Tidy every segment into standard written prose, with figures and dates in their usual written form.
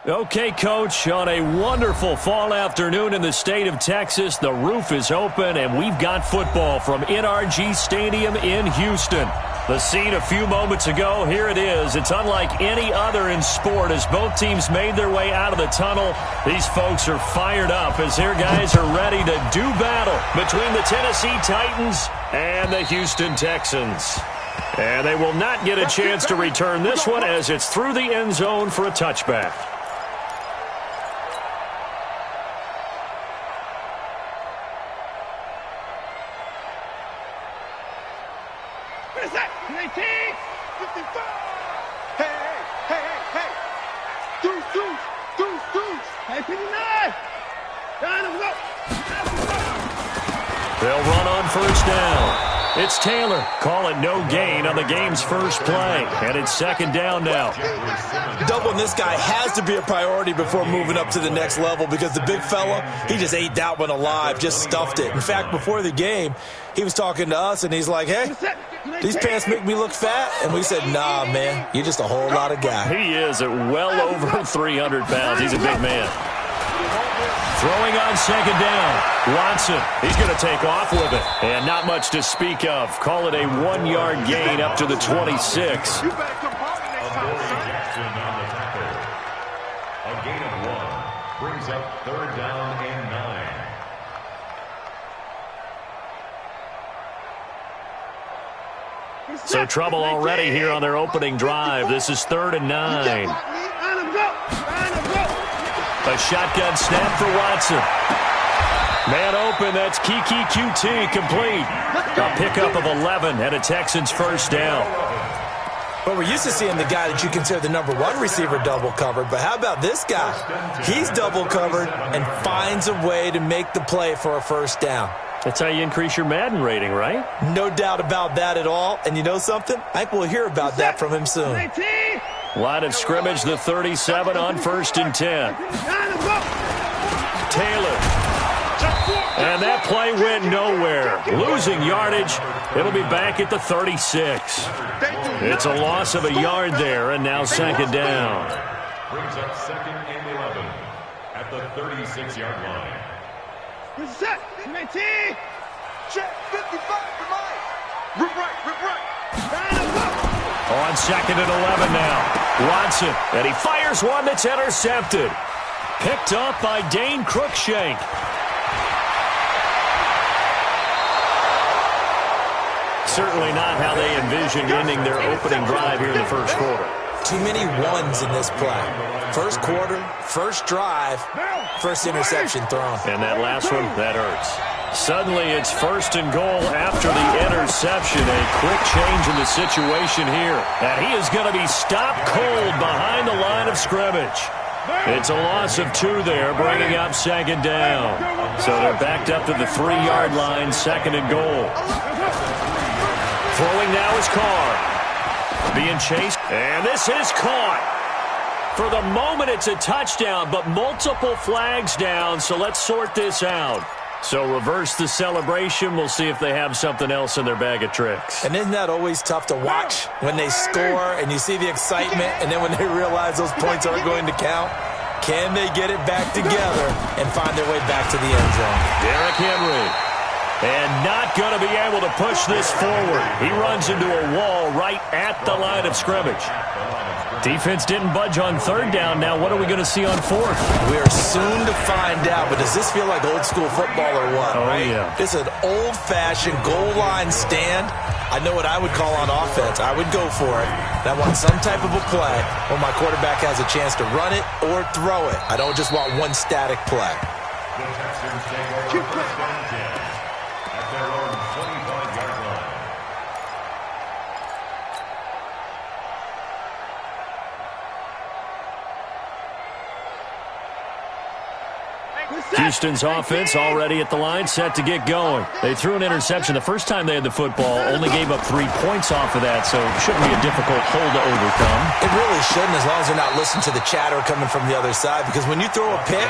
Okay, Coach, on a wonderful fall afternoon in the state of Texas, the roof is open, and we've got football from NRG Stadium in Houston. The scene a few moments ago, here it is. It's unlike any other in sport as both teams made their way out of the tunnel. These folks are fired up as their guys are ready to do battle between the Tennessee Titans and the Houston Texans. And they will not get a chance to return this one as it's through the end zone for a touchback. They'll run on first down. It's Taylor. Call it no gain on the game's first play. And it's second down now. Doubling this guy has to be a priority before moving up to the next level because the big fella, he just ate that one alive, just stuffed it. In fact, before the game, he was talking to us, and he's like, hey, these pants make me look fat. And we said, nah, man, you're just a whole lot of guy. He is at well over 300 pounds. He's a big man. Throwing on second down. Watson, he's going to take off with it. And not much to speak of. Call it a 1-yard gain up to the 26. A gain of 1 brings up third down and 9. So trouble already here on their opening drive. This is 3rd and 9. A shotgun snap for Watson. Man open, that's Kiki QT complete. A pickup of 11 and a Texans first down. Well, we're used to seeing the guy that you consider the #1 receiver double covered, but how about this guy? He's double covered and finds a way to make the play for a first down. That's how you increase your Madden rating, right? No doubt about that at all. And you know something? I think we'll hear about that from him soon. Line of scrimmage, the 37 on 1st and 10. Taylor. And that play went nowhere. Losing yardage. It'll be back at the 36. It's a loss of a yard there, and now second down. Brings up 2nd and 11 at the 36-yard line. Check 55 for Mike. Rip right. On 2nd and 11 now. Watson, and he fires one that's intercepted. Picked up by Dane Cruikshank. Certainly not how they envisioned ending their opening drive here in the first quarter. Too many ones in this play. First quarter, first drive, first interception thrown. And that last one, that hurts. Suddenly it's 1st and goal after the interception. A quick change in the situation here. And he is going to be stopped cold behind the line of scrimmage. It's a loss of 2 there, bringing up second down. So they're backed up to the 3-yard line, 2nd and goal. Throwing now is Carr. Being chased, and this is caught. For the moment, it's a touchdown, but multiple flags down, so let's sort this out. So reverse the celebration. We'll see if they have something else in their bag of tricks. And isn't that always tough to watch when they score and you see the excitement, and then when they realize those points aren't going to count? Can they get it back together and find their way back to the end zone? Derrick Henry. And not going to be able to push this forward. He runs into a wall right at the line of scrimmage. Defense didn't budge on 3rd down. Now what are we going to see on 4th? We are soon to find out, but does this feel like old school football or what? Oh, yeah. It's an old-fashioned goal line stand. I know what I would call on offense. I would go for it. And I want some type of a play where my quarterback has a chance to run it or throw it. I don't just want one static play. The Texans take over first and 10 at their own 25-yard line. Houston's offense already at the line, set to get going. They threw an interception the first time they had the football, only gave up 3 points off of that, so it shouldn't be a difficult hole to overcome. It really shouldn't, as long as they're not listening to the chatter coming from the other side, because when you throw a pick,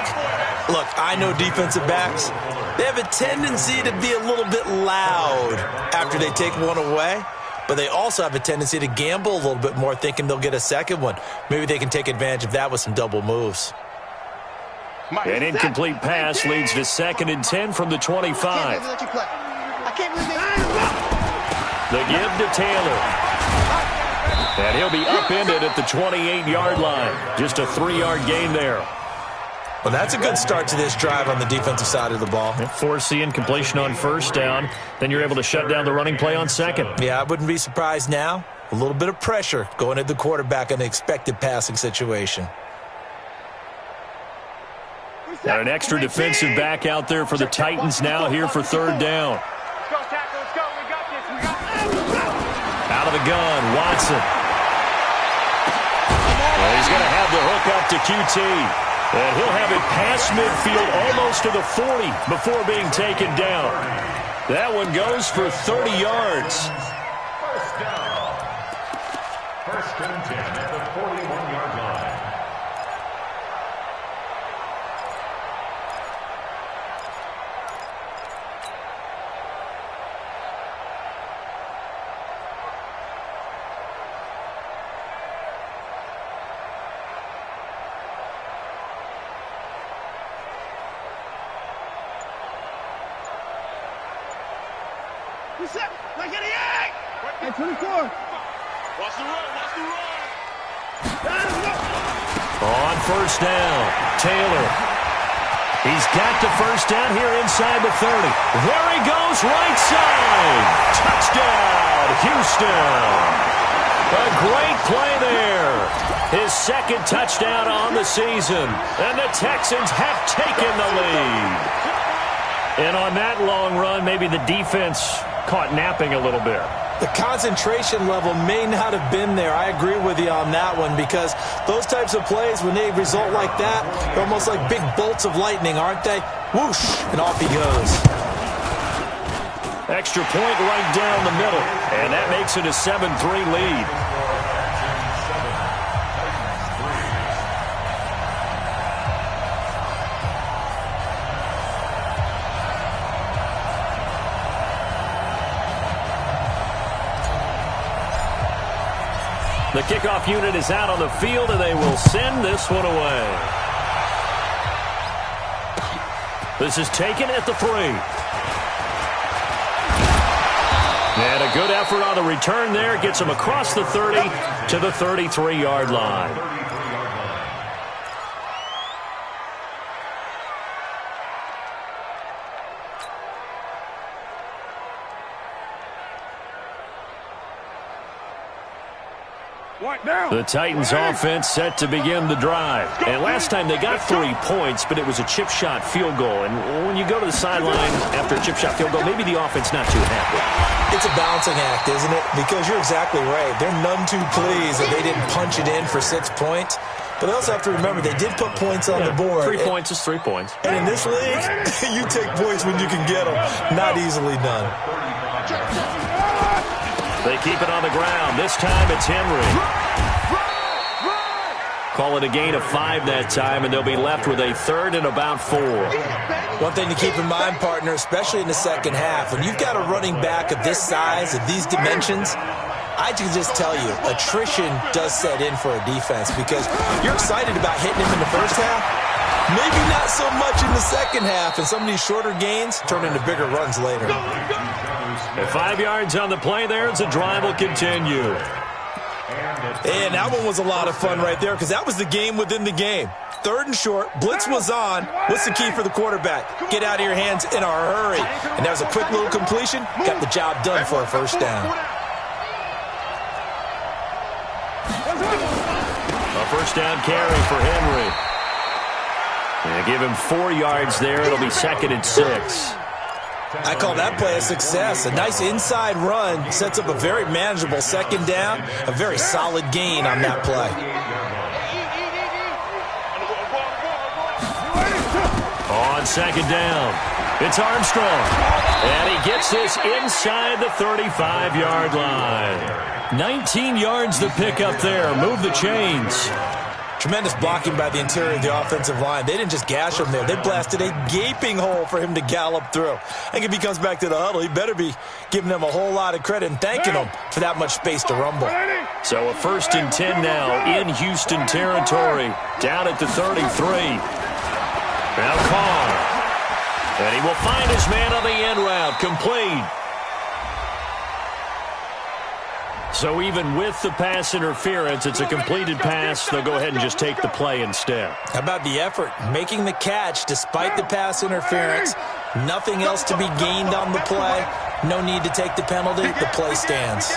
look, I know defensive backs, they have a tendency to be a little bit loud after they take one away. but they also have a tendency to gamble a little bit more, thinking they'll get a second one. Maybe they can take advantage of that with some double moves. An incomplete pass leads to 2nd and 10 from the 25. The give to Taylor. And he'll be upended at the 28-yard line. Just a 3-yard gain there. Well, that's a good start to this drive on the defensive side of the ball. Force the incompletion on 1st down. Then you're able to shut down the running play on 2nd. Yeah, I wouldn't be surprised now. A little bit of pressure going at the quarterback in an expected passing situation. Got an extra defensive back out there for the Titans now here for 3rd down. Out of the gun, Watson. Well, he's going to have the hook up to QT. And he'll have it past midfield almost to the 40 before being taken down. That one goes for 30 yards. 1st and 10 at the 41-yard line. Hey, 24. Watch the run. On 1st down, Taylor. He's got the 1st down here inside the 30. There he goes, right side. Touchdown, Houston. A great play there. His 2nd touchdown on the season. And the Texans have taken the lead. And on that long run, maybe the defense caught napping a little bit. The concentration level may not have been there. I agree with you on that one, because those types of plays, when they result like that, they're almost like big bolts of lightning, aren't they? Whoosh, and off he goes. Extra point right down the middle, and that makes it a 7-3 lead. The kickoff unit is out on the field, and they will send this one away. This is taken at the 3. And a good effort on the return there. Gets him across the 30 to the 33-yard line. The Titans offense set to begin the drive. And last time they got 3 points, but it was a chip shot field goal. And when you go to the sideline after a chip shot field goal, maybe the offense not too happy. It's a balancing act, isn't it? Because you're exactly right. They're none too pleased that they didn't punch it in for 6 points. But they also have to remember they did put points on the board. 3 points is 3 points. And in this league, you take points when you can get them. Not easily done. They keep it on the ground. This time it's Henry. Call it a gain of 5 that time, and they'll be left with a 3rd and about 4. One thing to keep in mind, partner, especially in the second half, when you've got a running back of this size, of these dimensions, I can just tell you, attrition does set in for a defense, because you're excited about hitting him in the first half. Maybe not so much in the second half, and some of these shorter gains turn into bigger runs later. At 5 yards on the play there, as the drive will continue. And that one was a lot of fun right there, because that was the game within the game. 3rd and short, blitz was on. What's the key for the quarterback? Get out of your hands in a hurry. And that was a quick little completion. Got the job done for a 1st down. A 1st down carry for Henry. And give him 4 yards there. It'll be 2nd and 6. I call that play a success. A nice inside run sets up a very manageable 2nd down. A very solid gain on that play. On 2nd down, it's Armstrong. And he gets this inside the 35-yard line. 19 yards to pick up there. Move the chains. Tremendous blocking by the interior of the offensive line. They didn't just gash him there. They blasted a gaping hole for him to gallop through. I think if he comes back to the huddle, he better be giving them a whole lot of credit and thanking them for that much space to rumble. So a 1st and 10 now in Houston territory. Down at the 33. Now Carr. And he will find his man on the end route. Complete. So even with the pass interference, it's a completed pass. They'll go ahead and just take the play instead. How about the effort? Making the catch despite the pass interference. Nothing else to be gained on the play. No need to take the penalty. The play stands.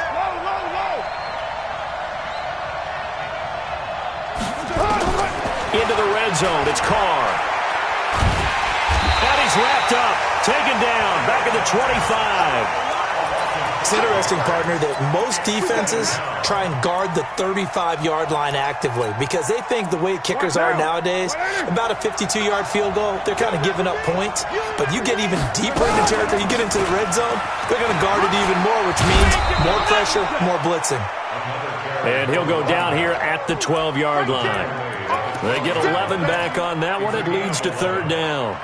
Into the red zone. It's Carr. And he's wrapped up. Taken down. Back at the 25. It's interesting, partner, that most defenses try and guard the 35-yard line actively because they think the way kickers are nowadays, about a 52-yard field goal, they're kind of giving up points. But you get even deeper into territory, you get into the red zone, they're going to guard it even more, which means more pressure, more blitzing. And he'll go down here at the 12-yard line. They get 11 back on that one. It leads to 3rd down.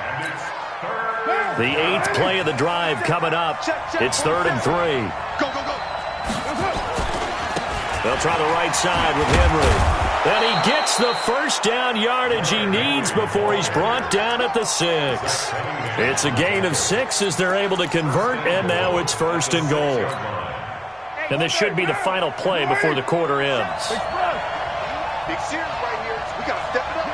The 8th play of the drive coming up. It's 3rd and 3. Go, go, go. They'll try the right side with Henry. And he gets the first down yardage he needs before he's brought down at the 6. It's a gain of 6 as they're able to convert, and now it's 1st and goal. And this should be the final play before the quarter ends. Big series right here. We got to step it up.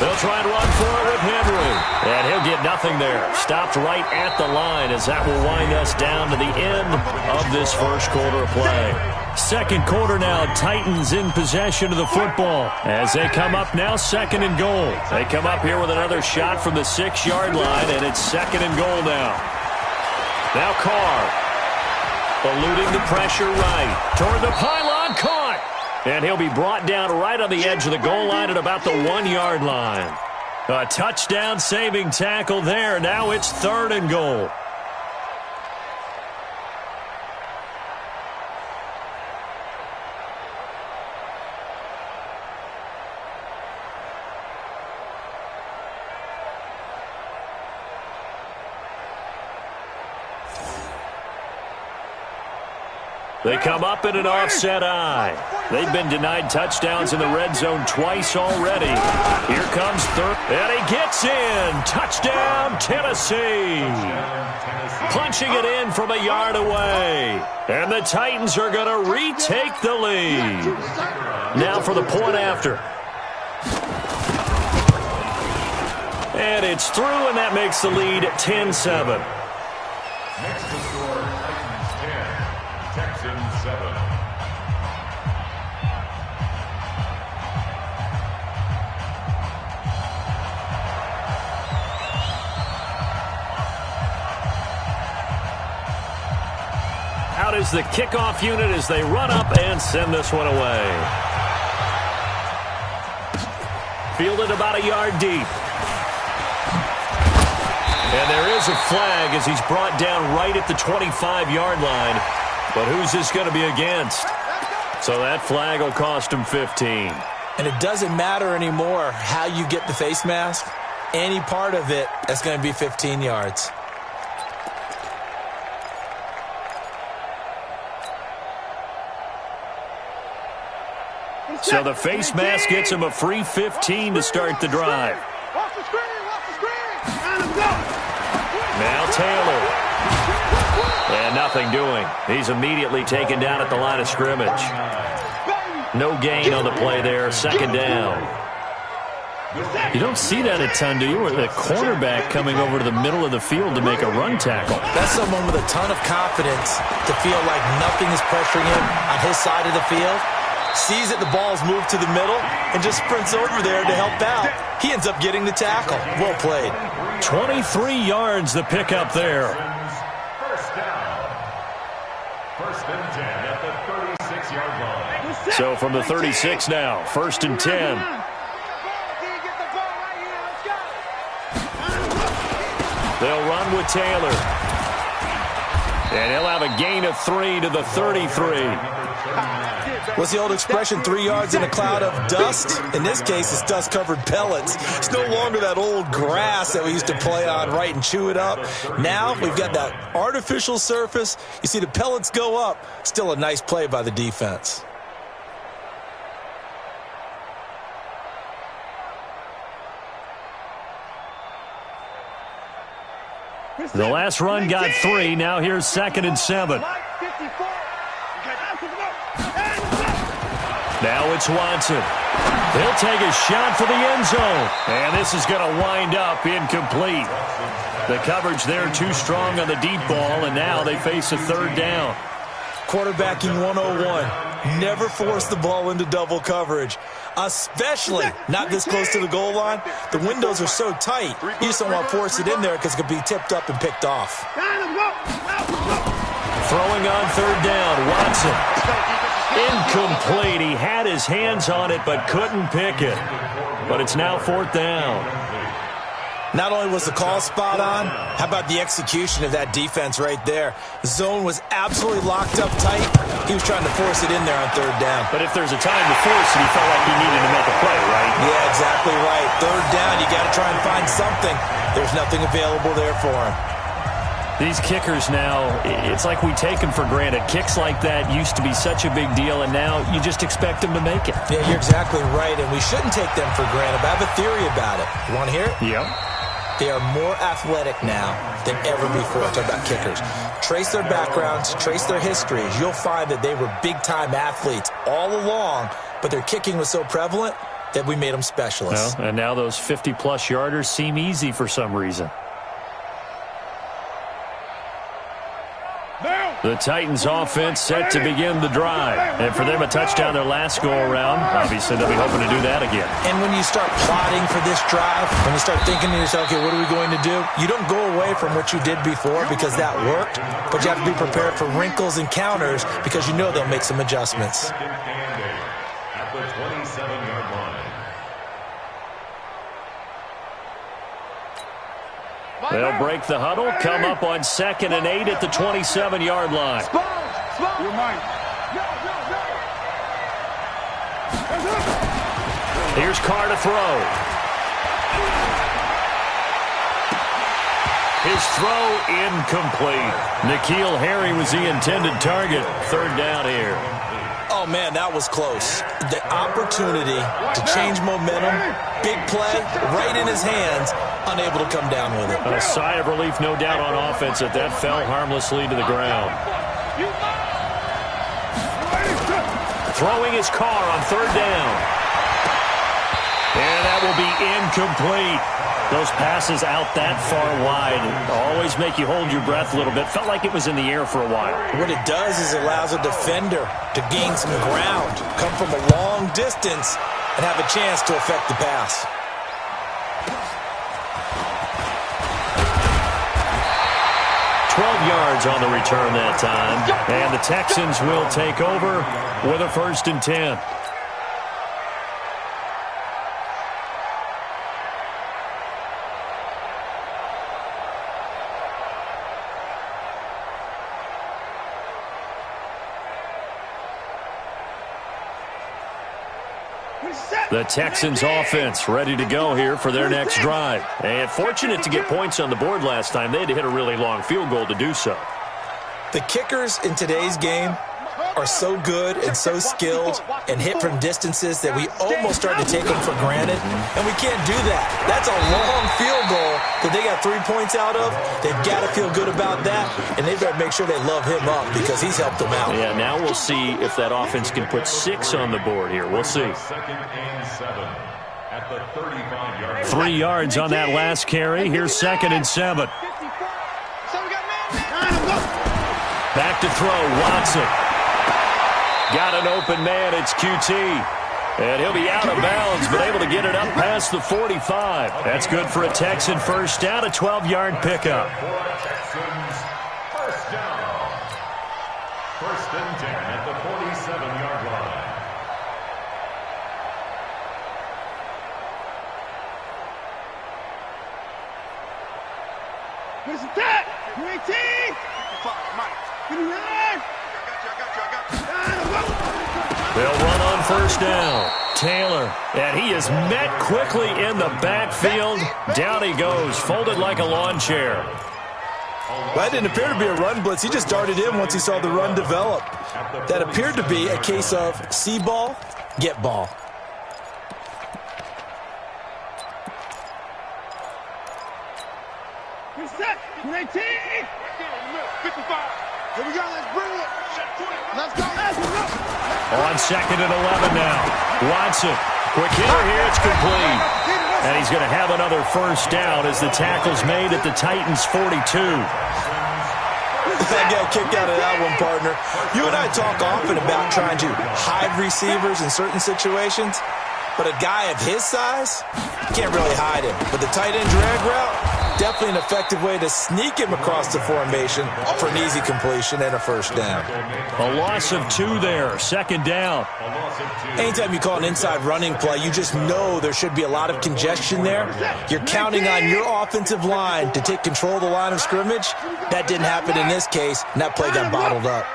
They'll try and run for it with Henry. And he'll get nothing there. Stopped right at the line as that will wind us down to the end of this first quarter of play. Second quarter now, Titans in possession of the football as they come up now 2nd and goal. They come up here with another shot from the 6-yard line, and it's 2nd and goal now. Now Carr, eluding the pressure right, toward the pylon, caught. And he'll be brought down right on the edge of the goal line at about the 1-yard line. A touchdown saving tackle there. Now it's 3rd and goal. They come up in an offset eye. They've been denied touchdowns in the red zone twice already. Here comes 3rd, and he gets in. Touchdown, Tennessee. Punching it in from a yard away. And the Titans are going to retake the lead. Now for the point after. And it's through, and that makes the lead 10-7. Next to score, Titans 10, Texans 7. Out is the kickoff unit as they run up and send this one away. Fielded about a yard deep. And there is a flag as he's brought down right at the 25-yard line. But who's this going to be against? So that flag will cost him 15. And it doesn't matter anymore how you get the face mask. Any part of it, that's going to be 15 yards. So the face mask gets him a free 15 to start the drive. Watch the screen, watch the screen. And let's go. Now Taylor. And nothing doing. He's immediately taken down at the line of scrimmage. No gain on the play there. Second down. You don't see that a ton, do you? Or the cornerback coming over to the middle of the field to make a run tackle. That's someone with a ton of confidence to feel like nothing is pressuring him on his side of the field. Sees that the ball's moved to the middle and just sprints over there to help out. He ends up getting the tackle. Well played. 23 yards the pickup there. First down. First and 10 at the 36-yard line. So from the 36 now, 1st and 10. They'll run with Taylor. And he'll have a gain of 3 to the 33. What's the old expression, 3 yards in a cloud of dust? In this case, it's dust-covered pellets. It's no longer that old grass that we used to play on, right, and chew it up. Now we've got that artificial surface. You see the pellets go up. Still a nice play by the defense. The last run got 3. Now here's 2nd and 7. Now it's Watson. He'll take a shot for the end zone. And this is going to wind up incomplete. The coverage there too strong on the deep ball, and now they face a 3rd down. Quarterbacking 101. Never force the ball into double coverage, especially not this close to the goal line. The windows are so tight, you just don't want to force it in there because it could be tipped up and picked off. Throwing on 3rd down, Watson. Incomplete. He had his hands on it but couldn't pick it. But it's now 4th down. Not only was the call spot on, how about the execution of that defense right there? The zone was absolutely locked up tight. He was trying to force it in there on 3rd down. But if there's a time to force it, he felt like he needed to make a play, right? Yeah, exactly right. 3rd down, you got to try and find something. There's nothing available there for him. These kickers now, it's like we take them for granted. Kicks like that used to be such a big deal, and now you just expect them to make it. Yeah, you're exactly right, and we shouldn't take them for granted. But I have a theory about it. You want to hear it? Yep. They are more athletic now than ever before. Talk about kickers. Trace their backgrounds, trace their histories. You'll find that they were big-time athletes all along, but their kicking was so prevalent that we made them specialists. Well, and now those 50-plus yarders seem easy for some reason. The Titans offense set to begin the drive. And for them, a touchdown their last go-around. Obviously, they'll be hoping to do that again. And when you start plotting for this drive, when you start thinking to yourself, okay, what are we going to do? You don't go away from what you did before because that worked, but you have to be prepared for wrinkles and counters because you know they'll make some adjustments. At the 27-yard line. They'll break the huddle, come up on 2nd and 8 at the 27-yard line. Here's Carr to throw. His throw incomplete. N'Keal Harry was the intended target. 3rd down here. Oh, man, that was close. The opportunity to change momentum, big play, right in his hands, unable to come down with it. A sigh of relief, no doubt, on offense that fell harmlessly to the ground. Throwing his Carr on 3rd down. And that will be incomplete. Those passes out that far wide always make you hold your breath a little bit. Felt like it was in the air for a while. What it does is it allows a defender to gain some ground, come from a long distance, and have a chance to affect the pass. Yards on the return that time. And the Texans will take over with a 1st and 10. The Texans offense ready to go here for their next drive. And fortunate to get points on the board last time. They had to hit a really long field goal to do so. The kickers in today's game are so good and so skilled and hit from distances that we almost start to take them for granted, and we can't do that. That's a long field goal that they got 3 points out of. They've got to feel good about that, and they've got to make sure they love him up because he's helped them out. Yeah, now we'll see if that offense can put 6 on the board here. We'll see. 2nd and 7 at the 35-yard line. 3 yards on that last carry. Here's 2nd and 7. Back to throw, Watson. Got an open man, it's QT. And he'll be out of bounds, but able to get it up past the 45. That's good for a Texan 1st down, a 12-yard pickup. Texans, 1st down. 1st and 10 at the 47-yard line. Where's the tap? 18! They'll run on first down. Taylor, and he is met quickly in the backfield. Down he goes, folded like a lawn chair. That didn't appear to be a run blitz. He just darted in once he saw the run develop. That appeared to be a case of see ball, get ball. Reset. 19. 55. Here we go. Let's bring it. Let's go. On second and 11 now. Watson, quick hitter here. It's complete. And he's going to have another first down as the tackle's made at the Titans' 42. I got a kick out of that one, partner. You and I talk often about trying to hide receivers in certain situations, but a guy of his size, you can't really hide him. But the tight end drag route, definitely an effective way to sneak him across the formation for an easy completion and a first down. A loss of 2 there, second down. Anytime you call an inside running play, you just know there should be a lot of congestion there. You're counting on your offensive line to take control of the line of scrimmage. That didn't happen in this case, and that play got bottled up.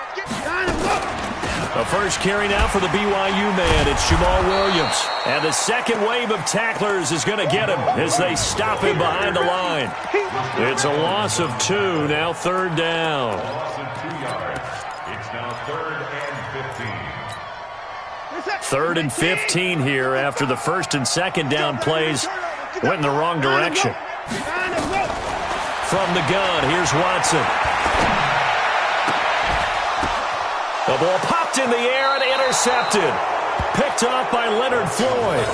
The first carry now for the BYU man. It's Jamal Williams. And the second wave of tacklers is going to get him as they stop him behind the line. It's a loss of 2, now third down. A loss of 2 yards. It's now 3rd and 15. Third and 15 here after the first and second down plays went in the wrong direction. From the gun, here's Watson. The ball popped in the air and intercepted. Picked off by Leonard Floyd.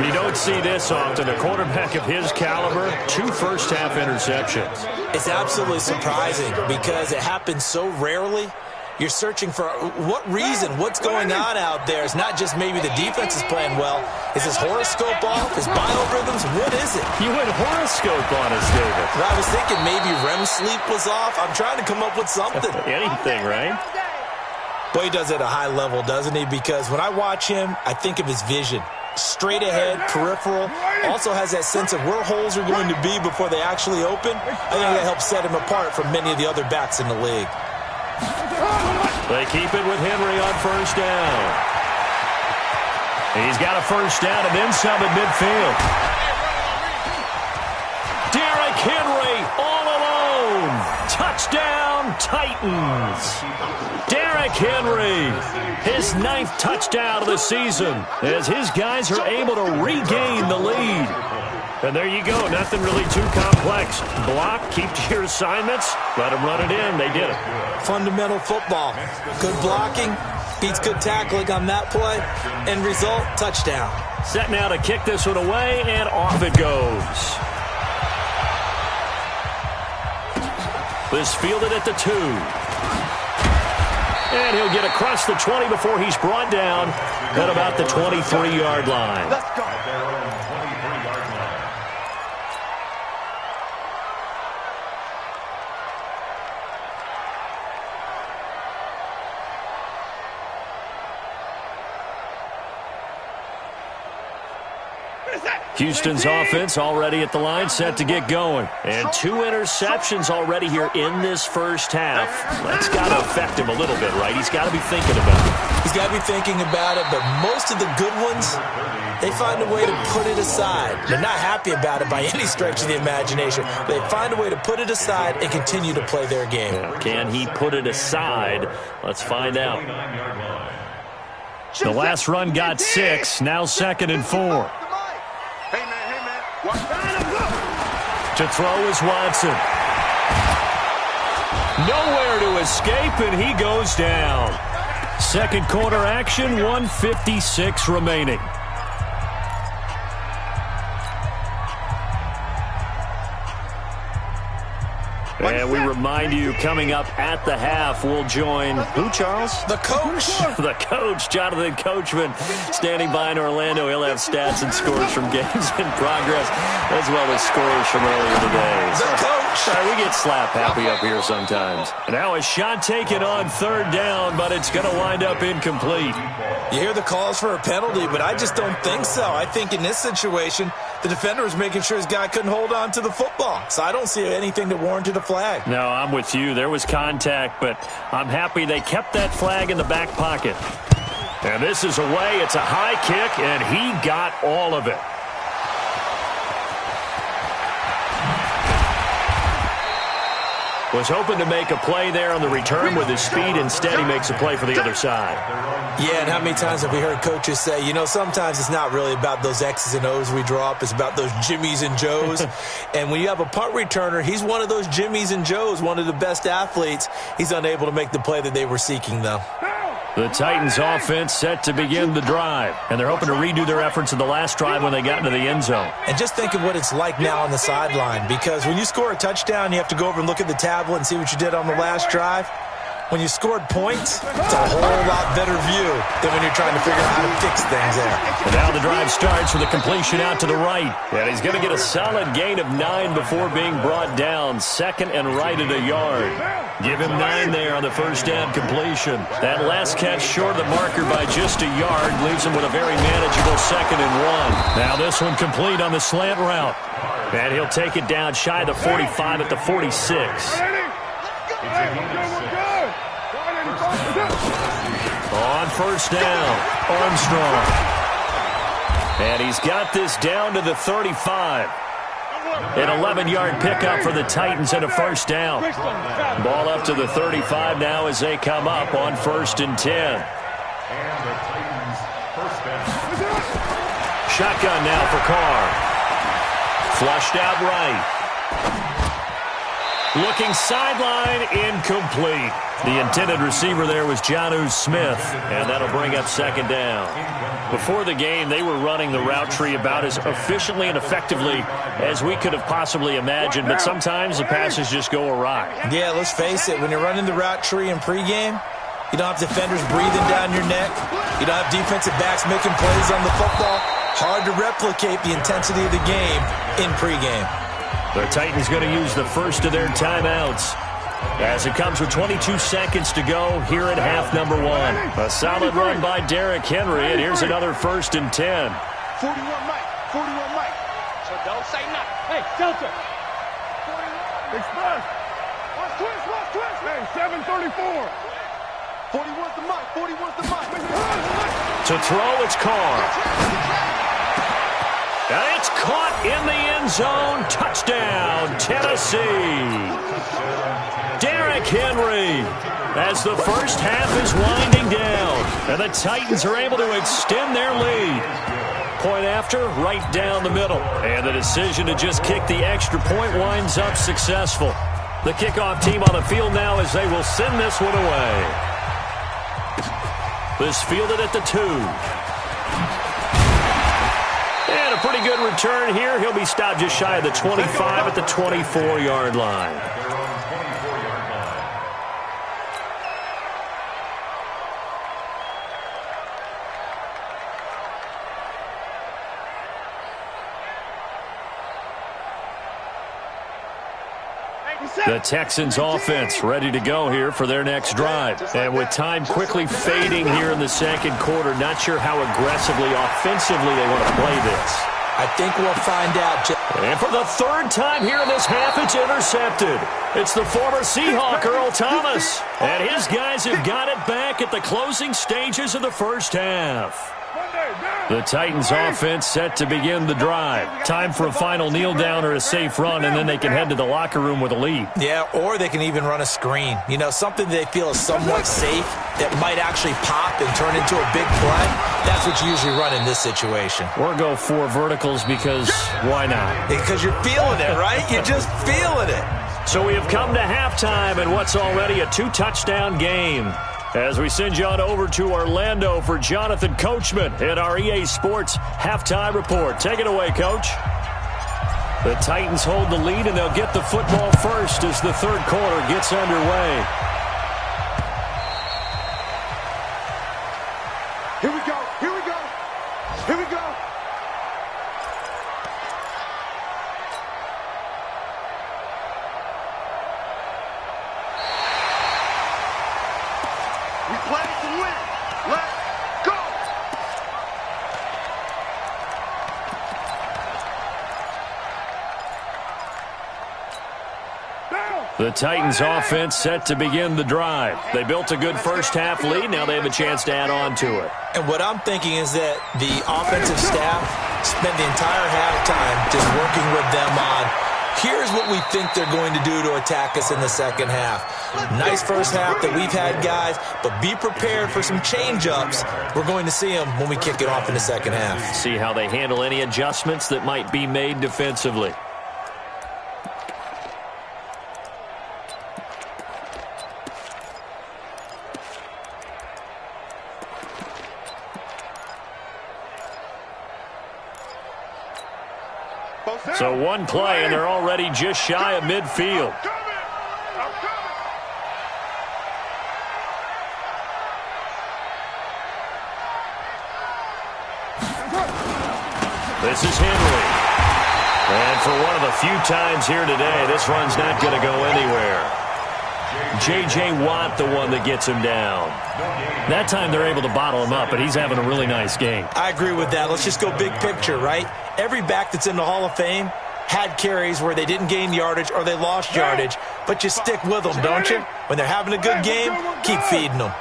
You don't see this often. A quarterback of his caliber, 2 first-half interceptions. It's absolutely surprising because it happens so rarely. You're searching for what reason, what's going on out there. It's not just maybe the defense is playing well. Is his horoscope off? His biorhythms? What is it? You went horoscope on us, David. Well, I was thinking maybe REM sleep was off. I'm trying to come up with something. Anything, right? Boy, he does it at a high level, doesn't he? Because when I watch him, I think of his vision. Straight ahead, peripheral. Also has that sense of where holes are going to be before they actually open. I think that helps set him apart from many of the other backs in the league. They keep it with Henry on first down. He's got a first down and then some at midfield. Derrick Henry all alone. Touchdown, Titans. Derrick Henry, his 9th touchdown of the season as his guys are able to regain the lead. And there you go, nothing really too complex. Block, keep to your assignments, let them run it in. They did it. Fundamental football. Good blocking, beats good tackling on that play. End result, touchdown. Set now to kick this one away, and off it goes. This fielded at the 2. And he'll get across the 20 before he's brought down at about the 23-yard line. Let's go. At their own 23-yard line. Houston's offense already at the line, set to get going. And 2 interceptions already here in this first half. That's got to affect him a little bit, right? He's got to be thinking about it. He's got to be thinking about it, but most of the good ones, they find a way to put it aside. They're not happy about it by any stretch of the imagination. They find a way to put it aside and continue to play their game. Yeah, can he put it aside? Let's find out. The last run got 6, now 2nd and 4. To throw is Watson. Nowhere to escape, and he goes down. Second quarter action, 1:56 remaining. And we remind you, coming up at the half, we'll join who, Charles? The coach. The coach, Jonathan Coachman, standing by in Orlando. He'll have stats and scores from games in progress, as well as scores from earlier today. The coach. We get slap happy up here sometimes. Now a shot taken on third down, but it's going to wind up incomplete. You hear the calls for a penalty, but I just don't think so. I think in this situation, The defender was making sure his guy couldn't hold on to the football. So I don't see anything that warranted a flag. No, I'm with you. There was contact, but I'm happy they kept that flag in the back pocket. And this is away. It's a high kick, and he got all of it. Was hoping to make a play there on the return with his speed. Instead, he makes a play for the other side. Yeah, and how many times have we heard coaches say, you know, sometimes it's not really about those X's and O's we draw up. It's about those Jimmies and Joes. And when you have a punt returner, he's one of those Jimmies and Joes, one of the best athletes. He's unable to make the play that they were seeking, though. The Titans offense set to begin the drive, and they're hoping to redo their efforts in the last drive when they got into the end zone. And just think of what it's like now on the sideline, because when you score a touchdown, you have to go over and look at the tablet and see what you did on the last drive. When you scored points, it's a whole lot better view than when you're trying to figure out how to fix things there. And now the drive starts with a completion out to the right. And he's going to get a solid gain of 9 before being brought down. Second and right at a yard. Give him 9 there on the first down completion. That last catch short of the marker by just a yard leaves him with a very manageable second and 1. Now this one complete on the slant route. And he'll take it down shy of the 45 at the 46. On first down, Armstrong. And he's got this down to the 35. An 11-yard pickup for the Titans and a first down. Ball up to the 35 now as they come up on 1st and 10. Shotgun now for Carr. Flushed out right. Looking sideline, incomplete. The intended receiver there was Jonnu Smith, and that'll bring up second down. Before the game, they were running the route tree about as efficiently and effectively as we could have possibly imagined, but sometimes the passes just go awry. Yeah, let's face it, when you're running the route tree in pregame, you don't have defenders breathing down your neck. You don't have defensive backs making plays on the football. Hard to replicate the intensity of the game in pregame. The Titans going to use the first of their timeouts as it comes with 22 seconds to go here at half number 1. A solid run by Derrick Henry, and here's another 1st and 10. 41 Mike. 41 Mike. So don't say nothing. Hey, Delta. Express. Watch twist. Hey, 734. 41's the Mike. 41's the Mike. To throw, it's Carr. And it's caught in the end zone. Touchdown, Tennessee. Derrick Henry as the first half is winding down. And the Titans are able to extend their lead. Point after, right down the middle. And the decision to just kick the extra point winds up successful. The kickoff team on the field now as they will send this one away. This fielded at the 2. And a pretty good return here. He'll be stopped just shy of the 25 at the 24-yard line. The Texans offense ready to go here for their next drive. And with time quickly fading here in the second quarter, not sure how aggressively, offensively they want to play this. I think we'll find out. And for the 3rd time here in this half, it's intercepted. It's the former Seahawk, Earl Thomas. And his guys have got it back at the closing stages of the first half. The Titans offense set to begin the drive. Time for a final kneel down or a safe run, and then they can head to the locker room with a lead. Yeah, or they can even run a screen. You know, something they feel is somewhat safe that might actually pop and turn into a big play. That's what you usually run in this situation. Or go 4 verticals because why not? Because you're feeling it, right? You're just feeling it. So we have come to halftime in what's already a 2-touchdown game. As we send you on over to Orlando for Jonathan Coachman in our EA Sports Halftime Report. Take it away, Coach. The Titans hold the lead, and they'll get the football first as the 3rd quarter gets underway. Here we go. Here we go. Here we go. We play to win. Let's go. The Titans offense set to begin the drive. They built a good first-half lead. Now they have a chance to add on to it. And what I'm thinking is that the offensive staff spent the entire halftime just working with them on, here's what we think they're going to do to attack us in the second half. Nice first half that we've had, guys, but be prepared for some change-ups. We're going to see them when we kick it off in the second half. See how they handle any adjustments that might be made defensively. So one play, and they're already just shy of midfield. This is Henry. And for one of the few times here today, this run's not going to go anywhere. J.J. Watt, the one that gets him down. That time they're able to bottle him up, but he's having a really nice game. I agree with that. Let's just go big picture, right? Every back that's in the Hall of Fame had carries where they didn't gain yardage or they lost yardage, but you stick with them, don't you? When they're having a good game, keep feeding them.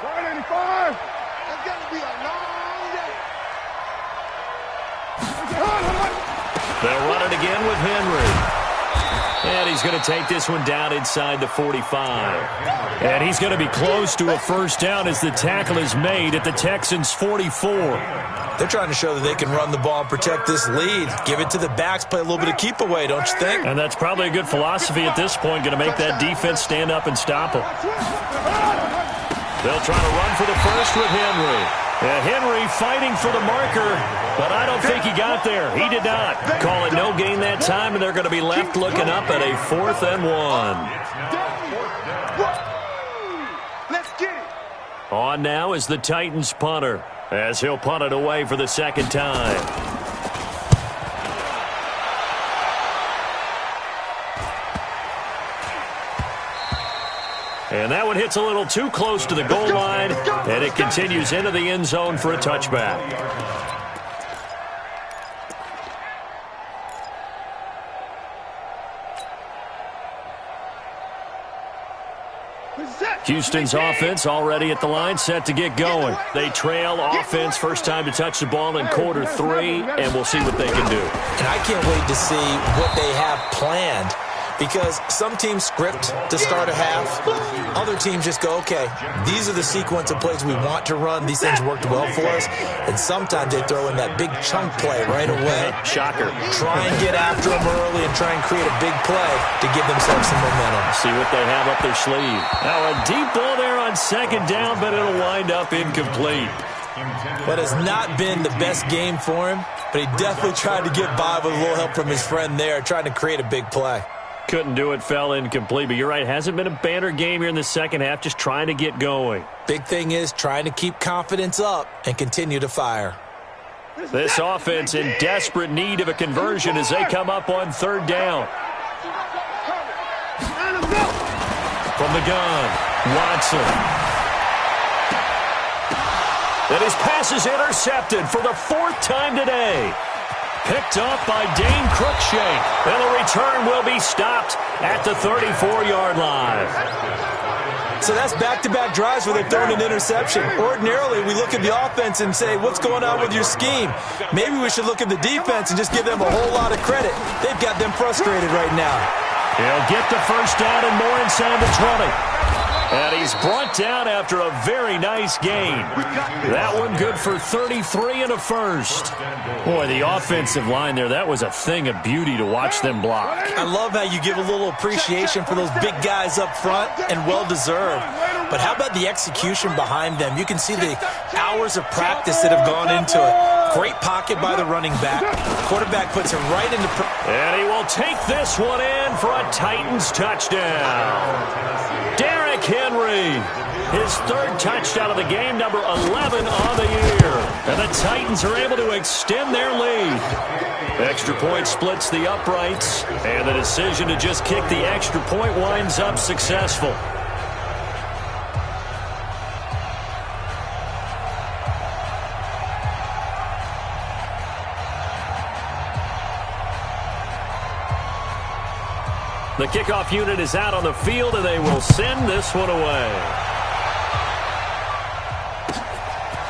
They'll run it again with Henry. And he's going to take this one down inside the 45. And he's going to be close to a first down as the tackle is made at the Texans' 44. They're trying to show that they can run the ball and protect this lead. Give it to the backs, play a little bit of keep away, don't you think? And that's probably a good philosophy at this point, going to make that defense stand up and stop them. They'll try to run for the first with Henry. Henry fighting for the marker, but I don't think he got there. He did not. Call it no gain that time, and they're going to be left looking up at a 4th and 1. Let's get it. On now is the Titans punter, as he'll punt it away for the second time. And that one hits a little too close to the goal line, and it continues into the end zone for a touchback. Houston's offense already at the line, set to get going. They trail offense, first time to touch the ball in quarter 3, and we'll see what they can do. And I can't wait to see what they have planned, because some teams script to start a half. Other teams just go, okay, these are the sequence of plays we want to run. These things worked well for us. And sometimes they throw in that big chunk play right away. Shocker. Try and get after them early and try and create a big play to give themselves some momentum. See what they have up their sleeve. Now a deep ball there on second down, but it'll wind up incomplete. But has not been the best game for him, but he definitely tried to get by with a little help from his friend there, trying to create a big play. Couldn't do it, fell incomplete. But you're right, hasn't been a banner game here in the second half, just trying to get going. Big thing is trying to keep confidence up and continue to fire. This offense in desperate need of a conversion as they come up on third down. From the gun, Watson. And his pass is intercepted for the 4th time today. Picked up by Dane Cruikshank. And the return will be stopped at the 34-yard line. So that's back-to-back drives where they've thrown an interception. Ordinarily, we look at the offense and say, what's going on with your scheme? Maybe we should look at the defense and just give them a whole lot of credit. They've got them frustrated right now. He'll get the first down and more inside the 20. And he's brought down after a very nice gain. That one good for 33 and a first. Boy, the offensive line there, that was a thing of beauty to watch them block. I love how you give a little appreciation for those big guys up front, and well-deserved. But how about the execution behind them? You can see the hours of practice that have gone into it. Great pocket by the running back. Quarterback puts him right into... And he will take this one in for a Titans touchdown. Derrick Henry, his 3rd touchdown of the game, number 11 on the year. And the Titans are able to extend their lead. Extra point splits the uprights, and the decision to just kick the extra point winds up successful. The kickoff unit is out on the field, and they will send this one away.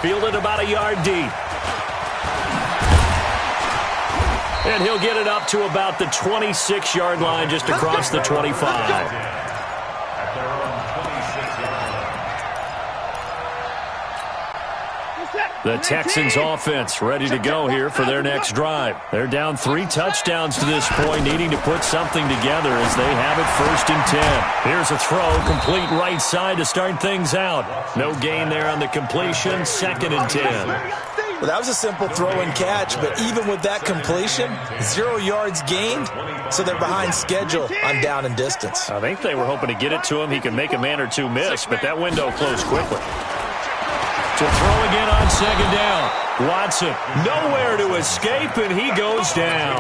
Fielded about a yard deep. And he'll get it up to about the 26-yard line, just across the 25. The Texans offense ready to go here for their next drive. They're down 3 touchdowns to this point, needing to put something together as they have it 1st and 10. Here's a throw, complete right side to start things out. No gain there on the completion, 2nd and 10. Well, that was a simple throw and catch, but even with that completion, 0 yards gained, so they're behind schedule on down and distance. I think they were hoping to get it to him. He could make a man or two miss, but that window closed quickly. To throw again on 2nd down. Watson, nowhere to escape, and he goes down.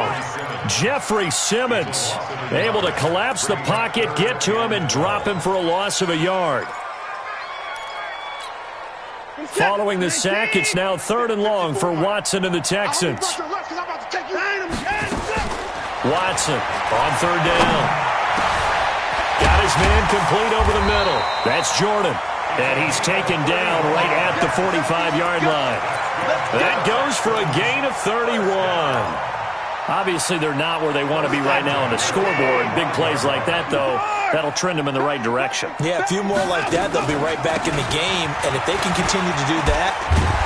Jeffrey Simmons able to collapse the pocket, get to him, and drop him for a loss of a yard. Following the sack, it's now 3rd and long for Watson and the Texans. Watson on 3rd down. Got his man complete over the middle. That's Jordan. And he's taken down right at the 45-yard line. That goes for a gain of 31. Obviously, they're not where they want to be right now on the scoreboard. Big plays like that, though, that'll trend them in the right direction. Yeah, a few more like that, they'll be right back in the game. And if they can continue to do that,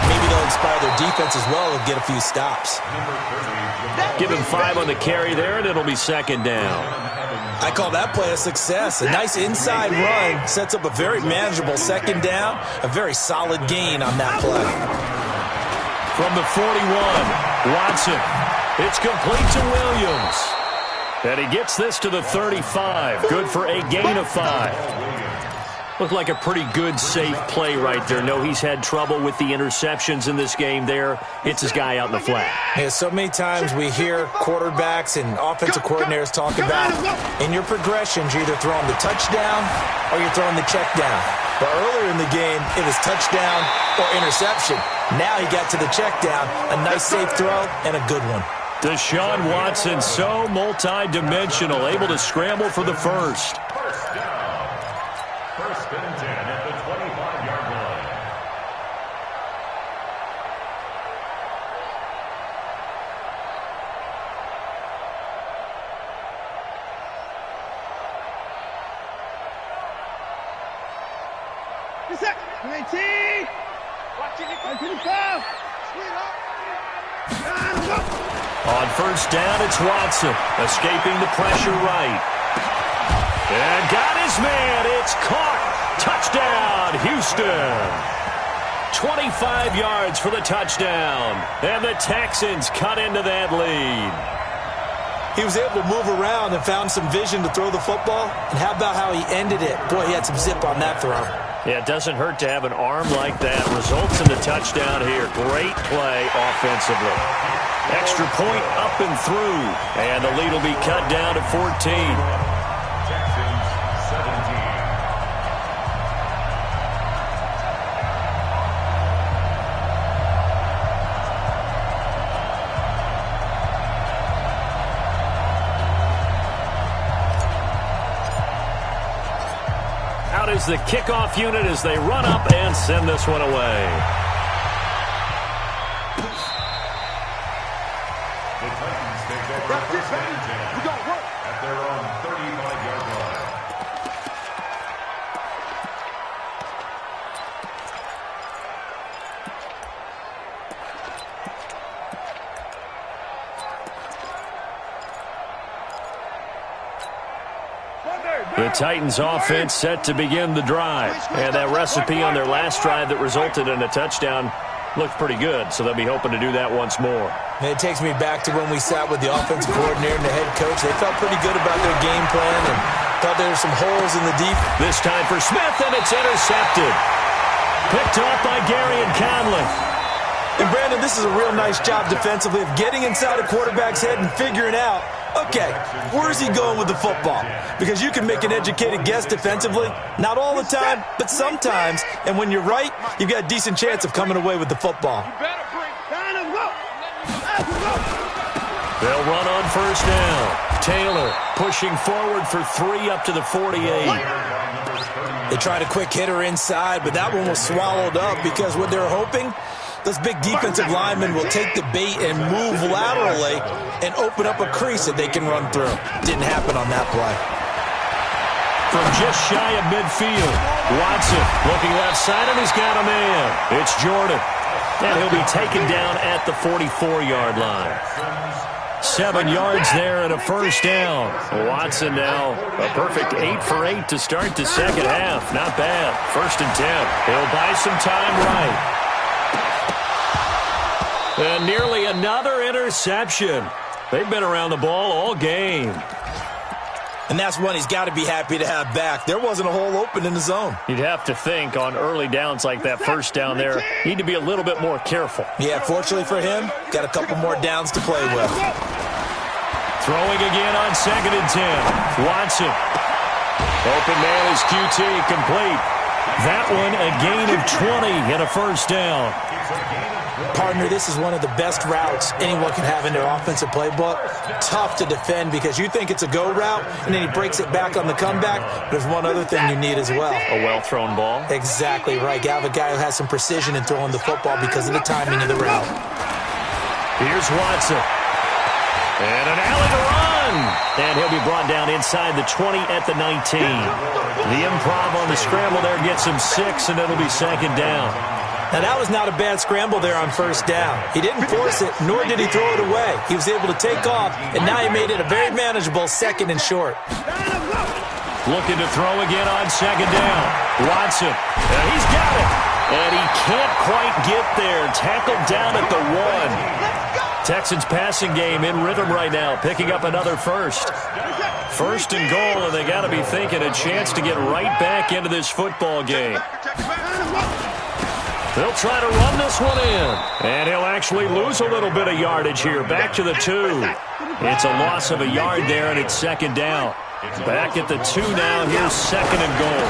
maybe they'll inspire their defense as well and get a few stops. Give him 5 on the carry there, and it'll be 2nd down. I call that play a success. A nice inside run sets up a very manageable 2nd down, a very solid gain on that play. From the 41, Watson. It's complete to Williams. And he gets this to the 35. Good for a gain of 5. Looked like a pretty good, safe play right there. No, he's had trouble with the interceptions in this game there. Hits his guy out in the flat. Yeah, so many times we hear quarterbacks and offensive coordinators talk about in your progressions, you're either throwing the touchdown or you're throwing the check down. But earlier in the game, it was touchdown or interception. Now he got to the check down, a nice safe throw and a good one. Deshaun Watson, so multi-dimensional, able to scramble for the first. 1st and 10 at the 25-yard line. On 1st down, it's Watson, escaping the pressure right. And got his man. It's caught. Touchdown, Houston. 25 yards for the touchdown. And the Texans cut into that lead. He was able to move around and found some vision to throw the football. And how about how he ended it? Boy, he had some zip on that throw. Yeah, it doesn't hurt to have an arm like that. Results in the touchdown here. Great play offensively. Extra point up and through. And the lead will be cut down to 14. Is the kickoff unit as they run up and send this one away. The Titans take over 1st and 10 at their own 35-yard line. The Titans offense set to begin the drive. And that recipe on their last drive that resulted in a touchdown looked pretty good, so they'll be hoping to do that once more. And it takes me back to when we sat with the offensive coordinator and the head coach. They felt pretty good about their game plan and thought there were some holes in the deep. This time for Smith, and it's intercepted. Picked off by Gary and Conley. And Brandon, this is a real nice job defensively of getting inside a quarterback's head and figuring out, okay, where's he going with the football? Because you can make an educated guess defensively. Not all the time, but sometimes. And when you're right, you've got a decent chance of coming away with the football. They'll run on 1st down. Taylor pushing forward for 3 up to the 48. They tried a quick hitter inside, but that one was swallowed up because what they're hoping, those big defensive linemen will take the bait and move laterally and open up a crease that they can run through. Didn't happen on that play. From just shy of midfield, Watson looking left side, and he's got a man. It's Jordan. And he'll be taken down at the 44-yard line. 7 yards there and a first down. Watson now a perfect 8 for 8 to start the second half. Not bad. 1st and 10. He'll buy some time right. And nearly another interception. They've been around the ball all game. And that's one he's got to be happy to have back. There wasn't a hole open in the zone. You'd have to think on early downs like that first down there, need to be a little bit more careful. Yeah, fortunately for him, got a couple more downs to play with. Throwing again on 2nd and 10. Watson. Open man is QT, complete. That one a gain of 20 and a first down. Partner, this is one of the best routes anyone can have in their offensive playbook. Tough to defend because you think it's a go route, and then he breaks it back on the comeback. There's one other thing you need as well. A well-thrown ball. Exactly right. You have a guy who has some precision in throwing the football because of the timing of the route. Here's Watson. And an alley to run. And he'll be brought down inside the 20 at the 19. The improv on the scramble there gets him 6, and it'll be 2nd down. Now, that was not a bad scramble there on 1st down. He didn't force it, nor did he throw it away. He was able to take off, and now he made it a very manageable 2nd and short. Looking to throw again on 2nd down. Watson, and he's got it. And he can't quite get there. Tackled down at the 1. Texans passing game in rhythm right now, picking up another first. 1st and goal, and they got to be thinking a chance to get right back into this football game. They'll try to run this one in. And he'll actually lose a little bit of yardage here. Back to the 2. It's a loss of a yard there, and it's 2nd down. Back at the 2 now. Here's 2nd and goal.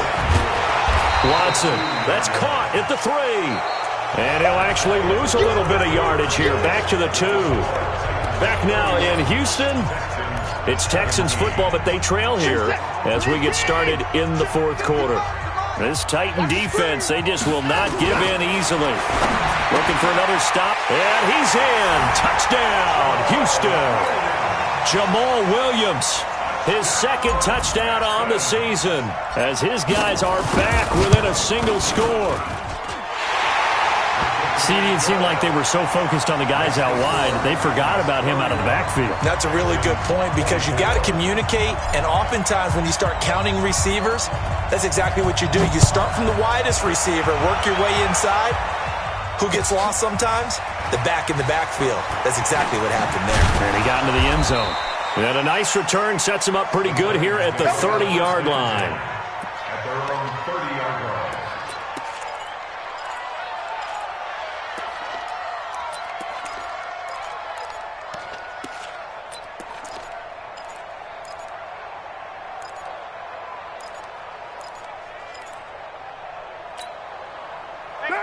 Watson, that's caught at the 3. And he'll actually lose a little bit of yardage here. Back to the 2. Back now in Houston. It's Texans football, but they trail here as we get started in the 4th quarter. This Titan defense, they just will not give in easily. Looking for another stop, and he's in. Touchdown, Houston. Jamal Williams, his 2nd touchdown on the season, as his guys are back within a single score. It seemed like they were so focused on the guys out wide, they forgot about him out of the backfield. That's a really good point because you've got to communicate, and oftentimes when you start counting receivers, that's exactly what you do. You start from the widest receiver, work your way inside. Who gets lost sometimes? The back in the backfield. That's exactly what happened there. And he got into the end zone. And a nice return sets him up pretty good here at the 30-yard line. At their own 30-yard line.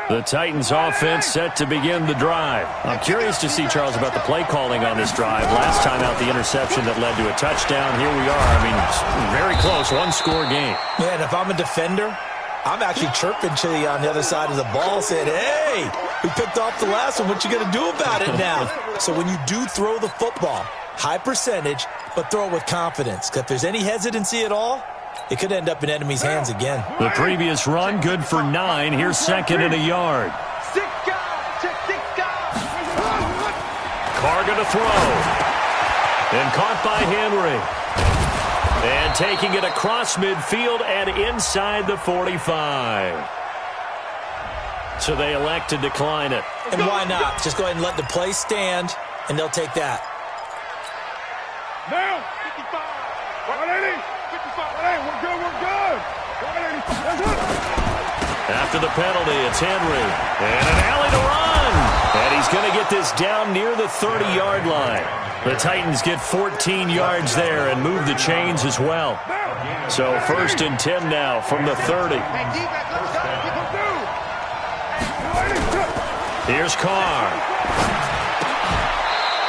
The Titans offense set to begin the drive. I'm curious to see, Charles, about the play calling on this drive. Last time out, the interception that led to a touchdown. Here we are. I mean, very close, one-score game. Yeah, and if I'm a defender, I'm actually chirping to you on the other side of the ball saying, hey, we picked off the last one. What you going to do about it now? So when you do throw the football, high percentage, but throw it with confidence. Because if there's any hesitancy at all, it could end up in enemy's hands again. The previous run, good for 9. Here's 2nd and a yard. Carr going to throw. And caught by Henry. And taking it across midfield and inside the 45. So they elect to decline it. And why not? Just go ahead and let the play stand, and they'll take that. Now, 55, 180, 55, hey, we're good, we're good. 180, that's it. After the penalty, it's Henry. And an alley to run. And he's going to get this down near the 30-yard line. The Titans get 14 yards there and move the chains as well. So 1st and 10 now from the 30. Here's Carr.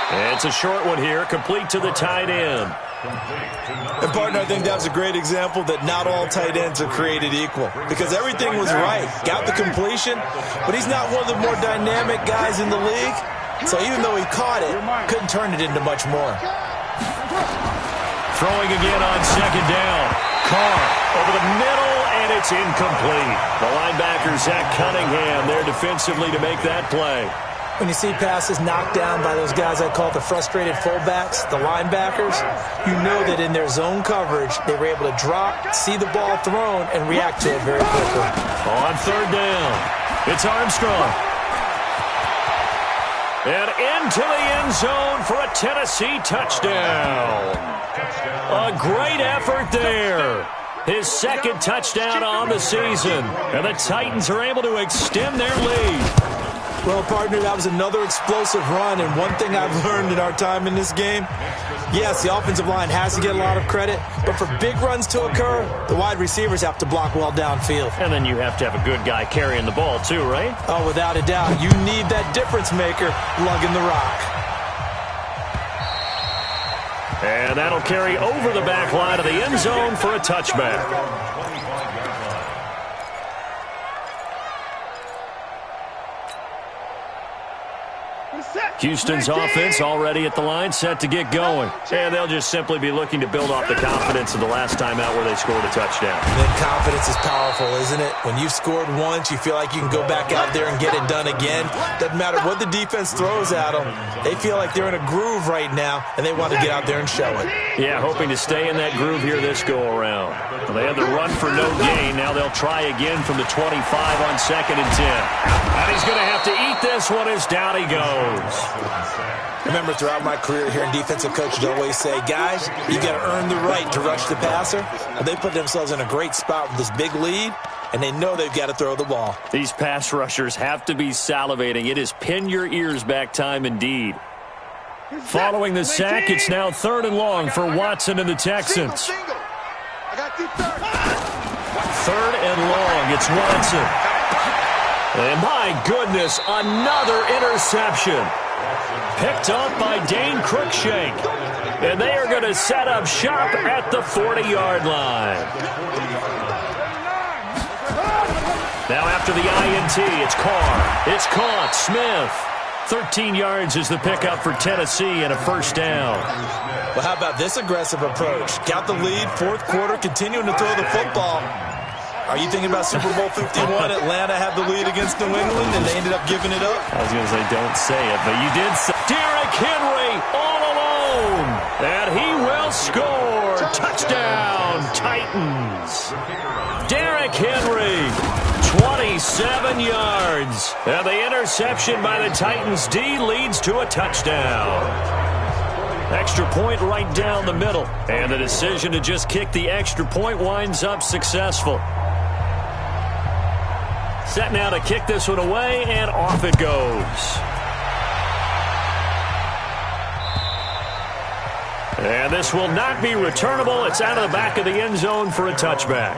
And it's a short one here, complete to the tight end. And, partner, I think that was a great example that not all tight ends are created equal because everything was right. Got the completion, but he's not one of the more dynamic guys in the league. So even though he caught it, couldn't turn it into much more. Throwing again on second down. Carr over the middle, and it's incomplete. The linebacker, Zach Cunningham, there defensively to make that play. When you see passes knocked down by those guys I call the frustrated fullbacks, the linebackers, you know that in their zone coverage, they were able to drop, see the ball thrown, and react to it very quickly. On third down, it's Armstrong. And into the end zone for a Tennessee touchdown. A great effort there. His second touchdown on the season. And the Titans are able to extend their lead. Well, partner, that was another explosive run, and one thing I've learned in our time in this game, yes, the offensive line has to get a lot of credit, but for big runs to occur, the wide receivers have to block well downfield. And then you have to have a good guy carrying the ball too, right? Oh, without a doubt. You need that difference maker lugging the rock. And that'll carry over the back line of the end zone for a touchback. Houston's offense already at the line, set to get going. And they'll just simply be looking to build off the confidence of the last time out where they scored a touchdown. And then confidence is powerful, isn't it? When you've scored once, you feel like you can go back out there and get it done again. Doesn't matter what the defense throws at them. They feel like they're in a groove right now, and they want to get out there and show it. Yeah, hoping to stay in that groove here this go-around. Well, they had the run for no gain. Now they'll try again from the 25 on 2nd and 10. And he's going to have to eat this one as down he goes. Remember, throughout my career here in defensive coaches always say, guys, you got to earn the right to rush the passer. Well, they put themselves in a great spot with this big lead, and they know they've got to throw the ball. These pass rushers have to be salivating. It is pin your ears back time indeed. Following the sack, it's now 3rd and long for Watson and the Texans. 3rd and long, it's Watson. And my goodness, another interception. Picked up by Dane Cruikshank. And they are going to set up shop at the 40-yard line. Now after the INT, it's Carr. It's caught. Smith. 13 yards is the pickup for Tennessee and a first down. Well, how about this aggressive approach? Got the lead, 4th quarter, continuing to throw the football. Are you thinking about Super Bowl 51? Atlanta had the lead against New England, and they ended up giving it up? I was going to say, don't say it, but you did say. Derrick Henry all alone, and he will score. Touchdown, Titans. Derrick Henry, 27 yards. And the interception by the Titans D leads to a touchdown. Extra point right down the middle. And the decision to just kick the extra point winds up successful. Set now to kick this one away, and off it goes. And this will not be returnable. It's out of the back of the end zone for a touchback.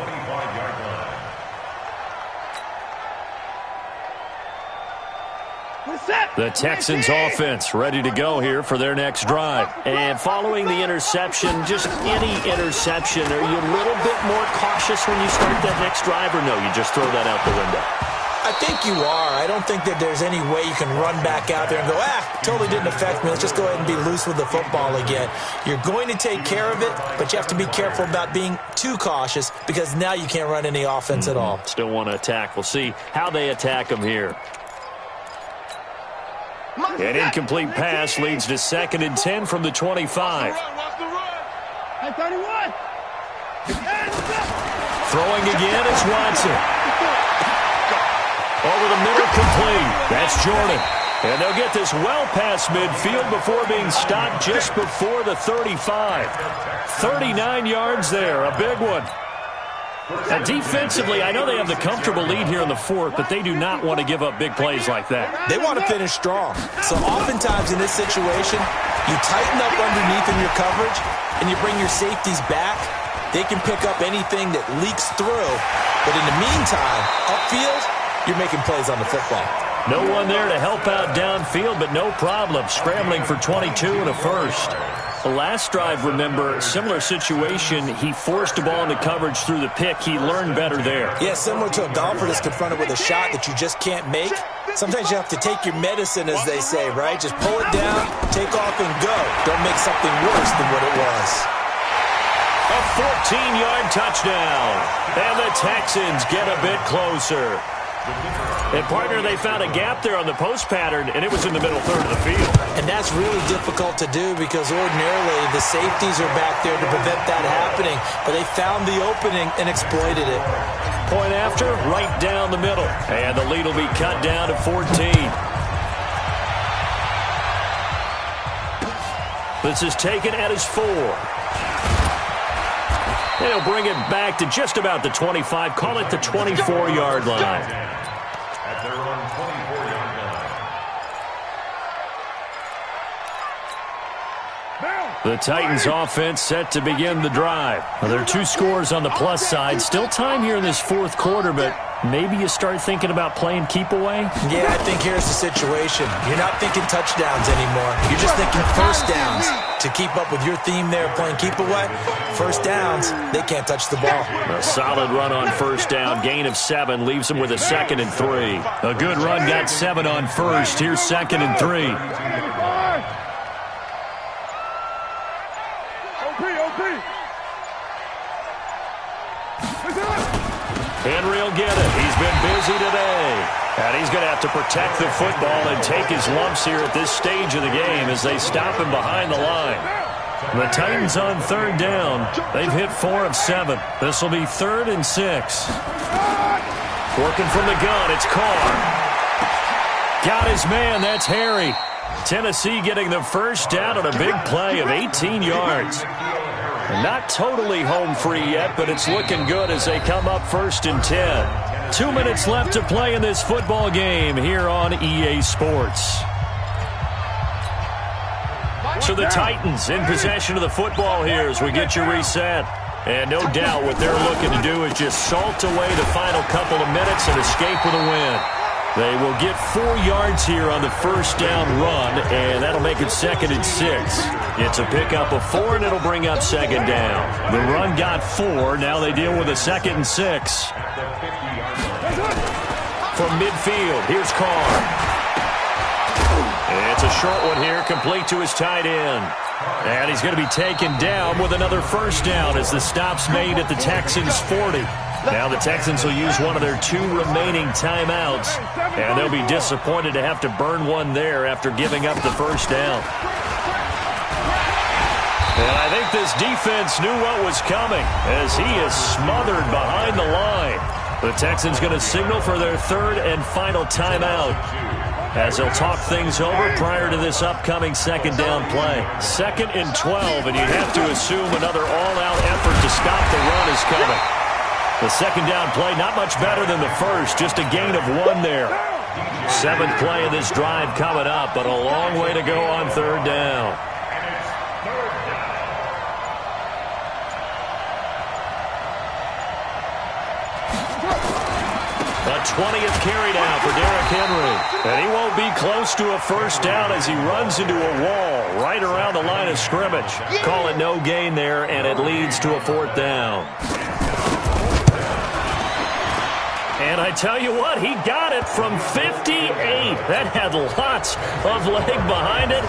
The Texans offense ready to go here for their next drive. And following the interception, just any interception, are you a little bit more cautious when you start that next drive, or no, you just throw that out the window? I think you are. I don't think that there's any way you can run back out there and go, totally didn't affect me. Let's just go ahead and be loose with the football again. You're going to take care of it, but you have to be careful about being too cautious because now you can't run any offense at all. Still want to attack. We'll see how they attack them here. An incomplete pass leads to 2nd and 10 from the 25. Throwing again, it's Watson. Over the middle, complete. That's Jordan. And they'll get this well past midfield before being stopped just before the 35. 39 yards there, a big one. Now, defensively, I know they have the comfortable lead here in the 4th, but they do not want to give up big plays like that. They want to finish strong. So oftentimes in this situation, you tighten up underneath in your coverage, and you bring your safeties back. They can pick up anything that leaks through. But in the meantime, upfield, you're making plays on the football. No one there to help out downfield, but no problem. Scrambling for 22 and a first. The last drive, remember, similar situation. He forced a ball into coverage through the pick. He learned better there. Yeah, similar to a golfer that's confronted with a shot that you just can't make. Sometimes you have to take your medicine, as they say, right? Just pull it down, take off, and go. Don't make something worse than what it was. A 14-yard touchdown. And the Texans get a bit closer. And, partner, they found a gap there on the post pattern, and it was in the middle third of the field. And that's really difficult to do because ordinarily the safeties are back there to prevent that happening. But they found the opening and exploited it. Point after, right down the middle. And the lead will be cut down to 14. This is taken at his 4. And he'll bring it back to just about the 25. Call it the 24-yard line. At their own 24-yard line. The Titans offense set to begin the drive. Well, there are 2 scores on the plus side. Still time here in this fourth quarter, but maybe you start thinking about playing keep away? Yeah, I think here's the situation. You're not thinking touchdowns anymore. You're just thinking first downs. To keep up with your theme there, playing keep away, first downs, they can't touch the ball. A solid run on first down. Gain of 7 leaves him with a 2nd and 3. A good run got 7 on first. Here's 2nd and 3. Henry will get it. He's been busy today. And he's going to have to protect the football and take his lumps here at this stage of the game as they stop him behind the line. The Titans on third down. They've hit 4 of 7. This will be 3rd and 6. Working from the gun, it's Carr. Got his man, that's Harry. Tennessee getting the first down on a big play of 18 yards. Not totally home free yet, but it's looking good as they come up 1st and 10. 2 minutes left to play in this football game here on EA Sports. So the Titans in possession of the football here as we get you reset. And no doubt what they're looking to do is just salt away the final couple of minutes and escape with a win. They will get 4 yards here on the first down run, and that'll make it 2nd and 6. It's a pickup of 4, and it'll bring up 2nd down. The run got 4. Now they deal with a 2nd and 6. From midfield, here's Carr. It's a short one here, complete to his tight end. And he's going to be taken down with another first down as the stop's made at the Texans' 40. Now the Texans will use one of their 2 remaining timeouts, and they'll be disappointed to have to burn one there after giving up the first down. And I think this defense knew what was coming as he is smothered behind the line. The Texans going to signal for their 3rd and final timeout as they'll talk things over prior to this upcoming 2nd down play. 2nd and 12, and you'd have to assume another all-out effort to stop the run is coming. The 2nd down play, not much better than the first, just a gain of 1 there. 7th play of this drive coming up, but a long way to go on 3rd down. A 20th carry now for Derrick Henry. And he won't be close to a first down as he runs into a wall right around the line of scrimmage. Call it no gain there, and it leads to a 4th down. And I tell you what, he got it from 58. That had lots of leg behind it.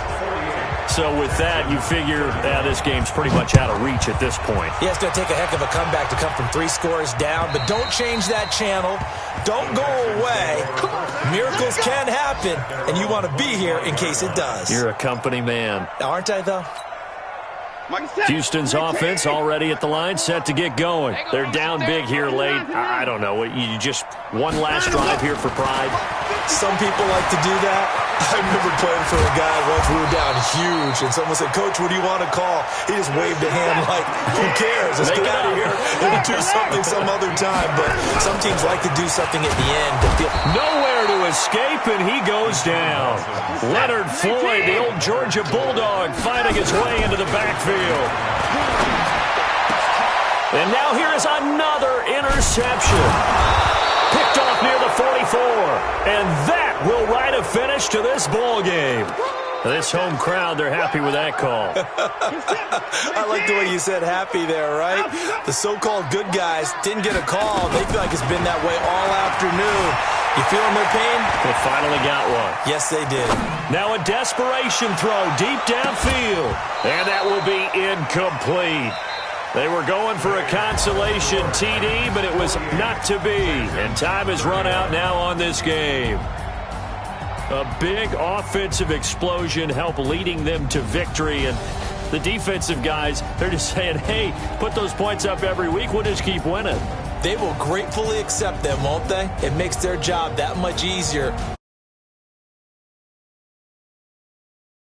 So with that, you figure this game's pretty much out of reach at this point. Yeah, it's going to take a heck of a comeback to come from 3 scores down, but don't change that channel. Don't go away. Miracles can happen, and you want to be here in case it does. You're a company man. Aren't I, though? Houston's offense already at the line, set to get going. They're down big here late. I don't know. You just one last drive here for pride? Some people like to do that. I remember playing for a guy once we were down huge, and someone said, "Coach, what do you want to call?" He just waved a hand like, who cares? Let's get out of here and do something some other time. But some teams like to do something at the end. Nowhere to escape, and he goes down. Leonard Floyd, the old Georgia Bulldog, fighting his way into the backfield. And now here is another interception. Picked off near the 44. And that will write a finish to this ball game. This home crowd, they're happy with that call. I like the way you said happy there, right? The so-called good guys didn't get a call. They feel like it's been that way all afternoon. You feeling their pain? They finally got one. Yes, they did. Now a desperation throw deep downfield. And that will be incomplete. They were going for a consolation TD, but it was not to be. And time has run out now on this game. A big offensive explosion helped leading them to victory. And the defensive guys, they're just saying, hey, put those points up every week. We'll just keep winning. They will gratefully accept them, won't they? It makes their job that much easier.